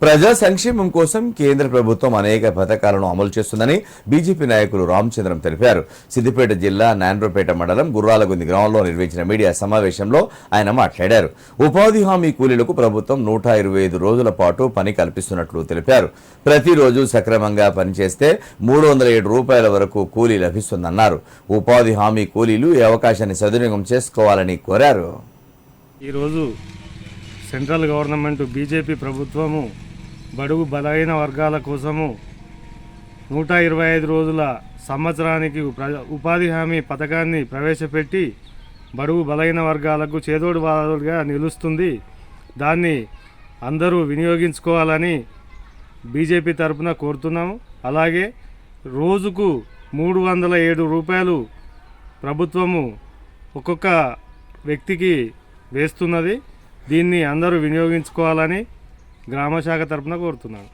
ప్రజా సంక్షేమం కోసం కేంద్ర ప్రభుత్వం అనేక పథకాలను అమలు చేస్తుందని బీజేపీ నాయకులు రామచంద్రం తెలిపారు. సిద్దిపేట జిల్లా నాన్రోపేట మండలం గుర్రాలగుంది గ్రామంలో నిర్వహించిన మీడియా సమావేశంలో ఆయన మాట్లాడారు. ఉపాధి హామీ కూలీలకు ప్రభుత్వం 125 రోజుల పాటు పని కల్పిస్తున్నట్లు తెలిపారు. ప్రతిరోజు సక్రమంగా పనిచేస్తే 307 రూపాయల వరకు కూలీ లభిస్తుందన్నారు. ఉపాధి హామీ కూలీలు ఈ అవకాశాన్ని సద్వినియోగం చేసుకోవాలని కోరారు. ఈరోజు సెంట్రల్ గవర్నమెంట్ బీజేపీ ప్రభుత్వము బడుగు బలహీన వర్గాల కోసము 125 రోజుల సంవత్సరానికి ఉపాధి హామీ పథకాన్ని ప్రవేశపెట్టి బడుగు బలహీన వర్గాలకు చేదోడు వాదోడుగా నిలుస్తుంది. దాన్ని అందరూ వినియోగించుకోవాలని బీజేపీ తరఫున కోరుతున్నాము. అలాగే రోజుకు 307 రూపాయలు ప్రభుత్వము ఒక్కొక్క వ్యక్తికి వేస్తున్నది. దీన్ని అందరూ వినియోగించుకోవాలని గ్రామశాఖ తరఫున కోరుతున్నాను.